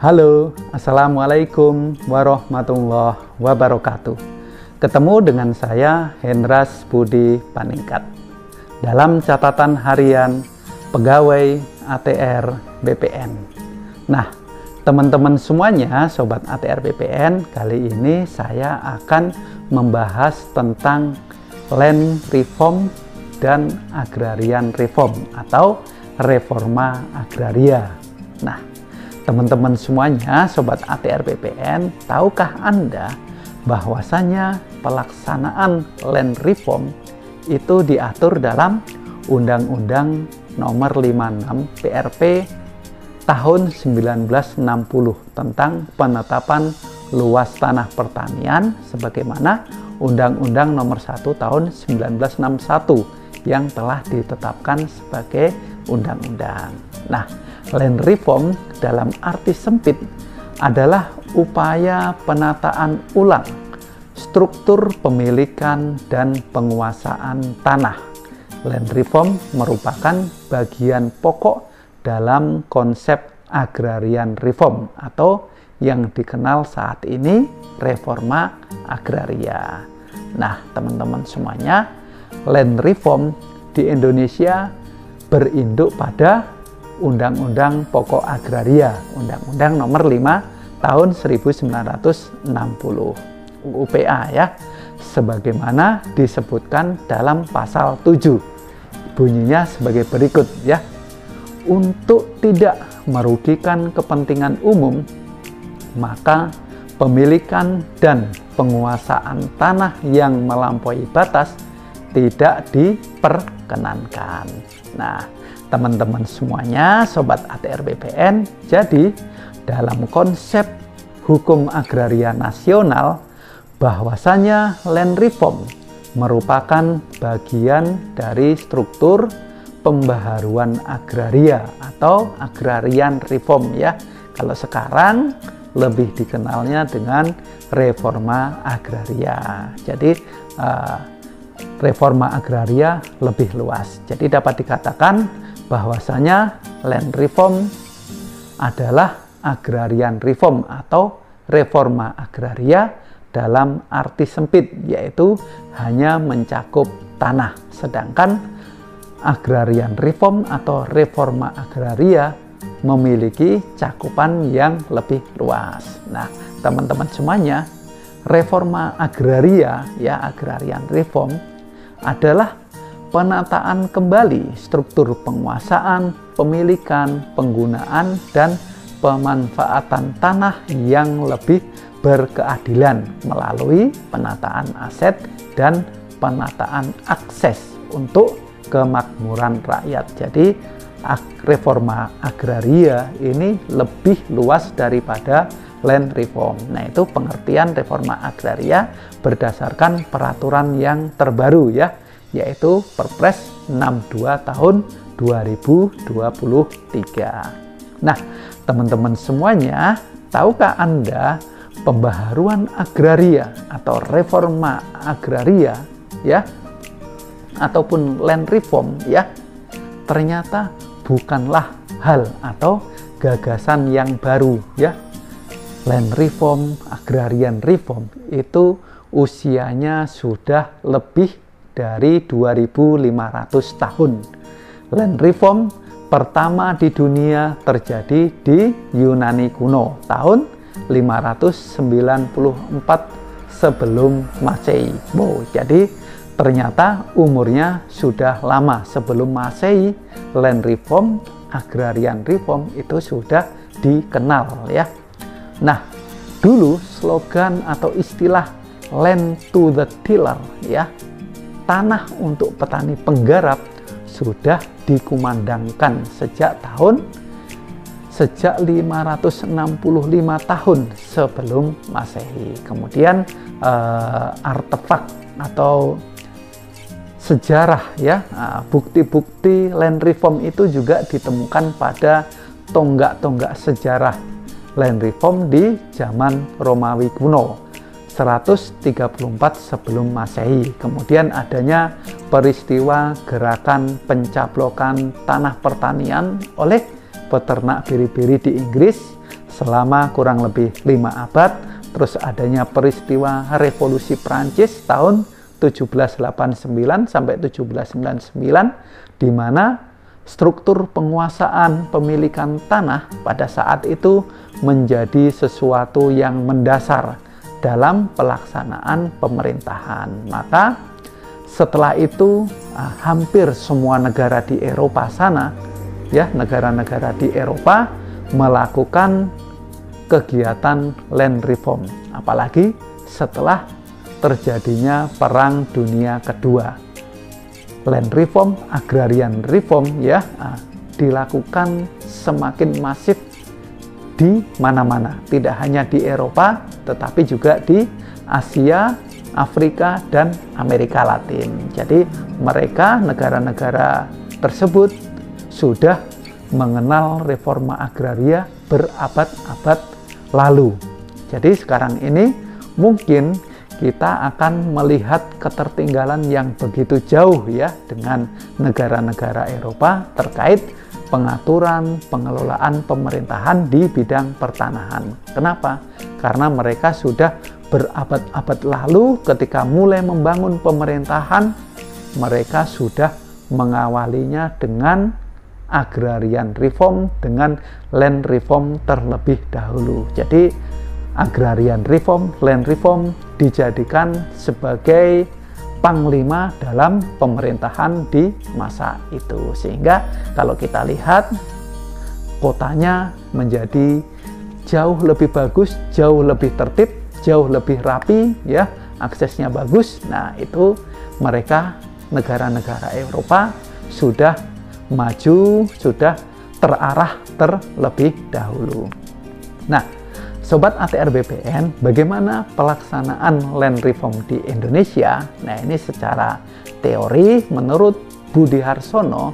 Halo, Assalamualaikum warahmatullahi wabarakatuh. Ketemu dengan saya, Hendras Budi Paningkat, dalam catatan harian pegawai ATR BPN. Nah, teman-teman semuanya, Sobat ATR BPN, kali ini saya akan membahas tentang Land Reform dan Agrarian Reform atau Reforma Agraria. Nah, teman-teman semuanya, Sobat ATR BPN, tahukah Anda bahwasanya pelaksanaan Land Reform itu diatur dalam Undang-Undang Nomor 56 PRP tahun 1960 tentang penetapan luas tanah pertanian, sebagaimana Undang-Undang Nomor 1 tahun 1961 yang telah ditetapkan sebagai undang-undang. Nah, Land Reform dalam arti sempit adalah upaya penataan ulang struktur pemilikan dan penguasaan tanah. Land Reform merupakan bagian pokok dalam konsep agrarian reform atau yang dikenal saat ini reforma agraria. Nah, teman-teman semuanya, Land Reform di Indonesia berinduk pada Undang-Undang Pokok Agraria, Undang-Undang Nomor 5 tahun 1960 UPA ya, sebagaimana disebutkan dalam pasal 7. Bunyinya sebagai berikut ya. Untuk tidak merugikan kepentingan umum, maka pemilikan dan penguasaan tanah yang melampaui batas tidak diperkenankan. Nah, teman-teman semuanya, Sobat ATR BPN, jadi dalam konsep hukum agraria nasional, bahwasanya Land Reform merupakan bagian dari struktur pembaharuan agraria atau agrarian reform ya. Kalau sekarang lebih dikenalnya dengan reforma agraria. Jadi reforma agraria lebih luas. Jadi dapat dikatakan bahwasanya Land Reform adalah agrarian reform atau reforma agraria dalam arti sempit, yaitu hanya mencakup tanah. Sedangkan agrarian reform atau reforma agraria memiliki cakupan yang lebih luas. Nah, teman-teman semuanya, reforma agraria ya, agrarian reform adalah penataan kembali struktur penguasaan, pemilikan, penggunaan, dan pemanfaatan tanah yang lebih berkeadilan melalui penataan aset dan penataan akses untuk kemakmuran rakyat. Jadi reforma agraria ini lebih luas daripada Land Reform. Nah, itu pengertian reforma agraria berdasarkan peraturan yang terbaru ya, yaitu Perpres 62 tahun 2023. Nah, teman-teman semuanya, tahukah Anda pembaharuan agraria atau reforma agraria ya, ataupun Land Reform ya, ternyata bukanlah hal atau gagasan yang baru ya. Land Reform, agrarian reform itu usianya sudah lebih dari 2500 tahun. Land Reform pertama di dunia terjadi di Yunani kuno tahun 594 sebelum Masehi. Jadi ternyata umurnya sudah lama. Sebelum Masehi, Land Reform, agrarian reform itu sudah dikenal ya. Nah, dulu slogan atau istilah land to the tiller ya, tanah untuk petani penggarap, sudah dikumandangkan sejak 565 tahun sebelum Masehi. Kemudian artefak atau sejarah ya, bukti-bukti Land Reform itu juga ditemukan pada tonggak-tonggak sejarah Land Reform di zaman Romawi kuno 134 sebelum Masehi. Kemudian adanya peristiwa gerakan pencaplokan tanah pertanian oleh peternak biri-biri di Inggris selama kurang lebih 5 abad. Terus adanya peristiwa Revolusi Prancis tahun 1789 sampai 1799, di mana struktur penguasaan pemilikan tanah pada saat itu menjadi sesuatu yang mendasar dalam pelaksanaan pemerintahan. Maka setelah itu hampir semua negara di Eropa sana, ya, negara-negara di Eropa melakukan kegiatan land reform, apalagi setelah terjadinya Perang Dunia Kedua. Land reform, agrarian reform, ya, dilakukan semakin masif di mana-mana, tidak hanya di Eropa tetapi juga di Asia, Afrika, dan Amerika Latin. Jadi mereka, negara-negara tersebut sudah mengenal reforma agraria berabad-abad lalu. Jadi sekarang ini mungkin kita akan melihat ketertinggalan yang begitu jauh, ya, dengan negara-negara Eropa terkait pengaturan, pengelolaan pemerintahan di bidang pertanahan. Kenapa? Karena mereka sudah berabad-abad lalu ketika mulai membangun pemerintahan, mereka sudah mengawalinya dengan agrarian reform, dengan land reform terlebih dahulu. Jadi agrarian reform, land reform dijadikan sebagai panglima dalam pemerintahan di masa itu. Sehingga kalau kita lihat, kotanya menjadi jauh lebih bagus, jauh lebih tertib, jauh lebih rapi, ya, aksesnya bagus. Nah, itu mereka, negara-negara Eropa, sudah maju, sudah terarah terlebih dahulu. Nah, Sobat ATR BPN, bagaimana pelaksanaan land reform di Indonesia? Nah, ini secara teori menurut Budi Harsono,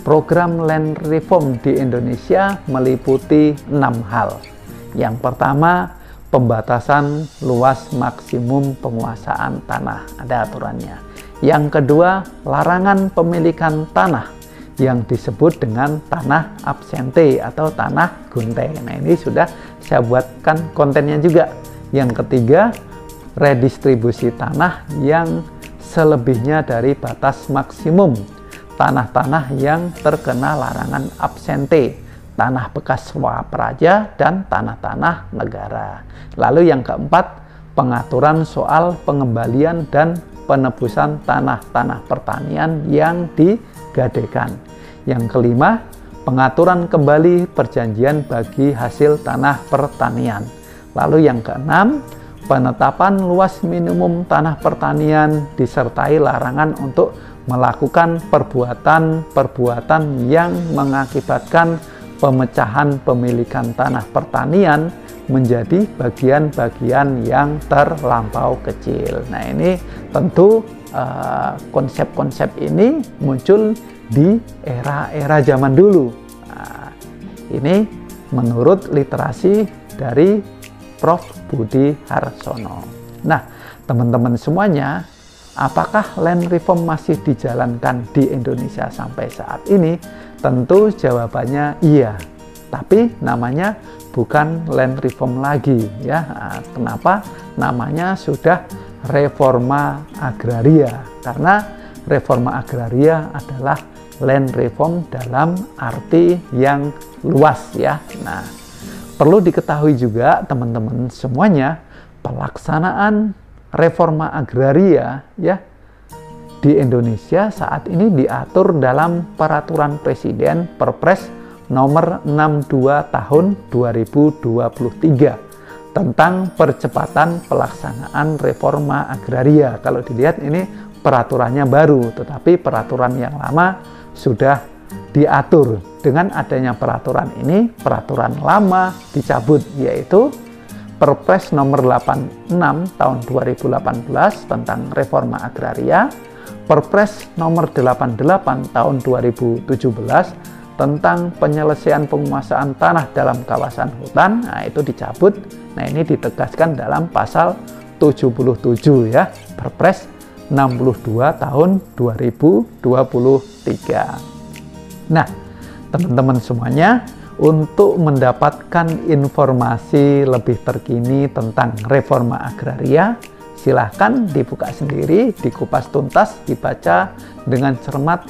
program land reform di Indonesia meliputi 6 hal. Yang pertama, pembatasan luas maksimum penguasaan tanah, ada aturannya. Yang kedua, larangan pemilikan tanah yang disebut dengan tanah absente atau tanah gunte. Nah, ini sudah saya buatkan kontennya juga. Yang ketiga, redistribusi tanah yang selebihnya dari batas maksimum, tanah-tanah yang terkena larangan absente, tanah bekas swapraja, dan tanah-tanah negara. Lalu yang keempat, pengaturan soal pengembalian dan penebusan tanah-tanah pertanian yang digadaikan. Yang kelima, pengaturan kembali perjanjian bagi hasil tanah pertanian. Lalu yang keenam, penetapan luas minimum tanah pertanian disertai larangan untuk melakukan perbuatan-perbuatan yang mengakibatkan pemecahan pemilikan tanah pertanian menjadi bagian-bagian yang terlampau kecil. Nah, ini tentu konsep-konsep ini muncul di era-era zaman dulu. Nah, ini menurut literasi dari Prof. Budi Harsono. Nah, teman-teman semuanya, apakah land reform masih dijalankan di Indonesia sampai saat ini? Tentu jawabannya iya. Tapi namanya bukan land reform lagi, ya. Nah, kenapa? Namanya sudah reforma agraria. Karena reforma agraria adalah land reform dalam arti yang luas, ya. Nah, perlu diketahui juga teman-teman semuanya, pelaksanaan reforma agraria, ya, di Indonesia saat ini diatur dalam Peraturan Presiden Perpres nomor 62 tahun 2023 tentang percepatan pelaksanaan reforma agraria. Kalau dilihat ini peraturannya baru, tetapi peraturan yang lama sudah diatur. Dengan adanya peraturan ini, peraturan lama dicabut, yaitu Perpres nomor 86 tahun 2018 tentang reforma agraria, Perpres nomor 88 tahun 2017 tentang penyelesaian penguasaan tanah dalam kawasan hutan. Nah, itu dicabut. Nah, ini ditegaskan dalam pasal 77, ya, Perpres 62 tahun 2023. Nah, teman-teman semuanya, Untuk mendapatkan informasi lebih terkini tentang reforma agraria, silahkan dibuka sendiri, dikupas tuntas, dibaca dengan cermat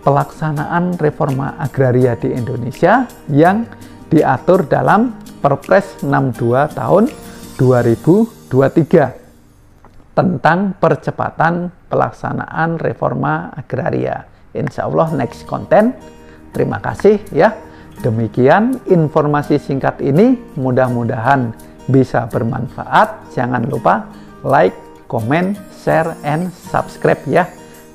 pelaksanaan reforma agraria di Indonesia yang diatur dalam Perpres 62 tahun 2023 tentang percepatan pelaksanaan reforma agraria. Insya Allah next konten. Terima kasih ya. Demikian informasi singkat ini, mudah-mudahan bisa bermanfaat. Jangan lupa like, comment, share, and subscribe ya,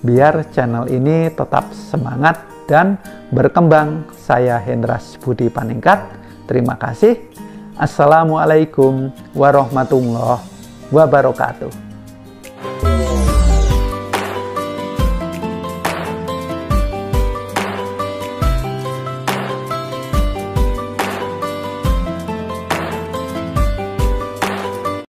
biar channel ini tetap semangat dan berkembang. Saya Hendras Budi Paningkat. Terima kasih. Assalamualaikum warahmatullahi wabarakatuh.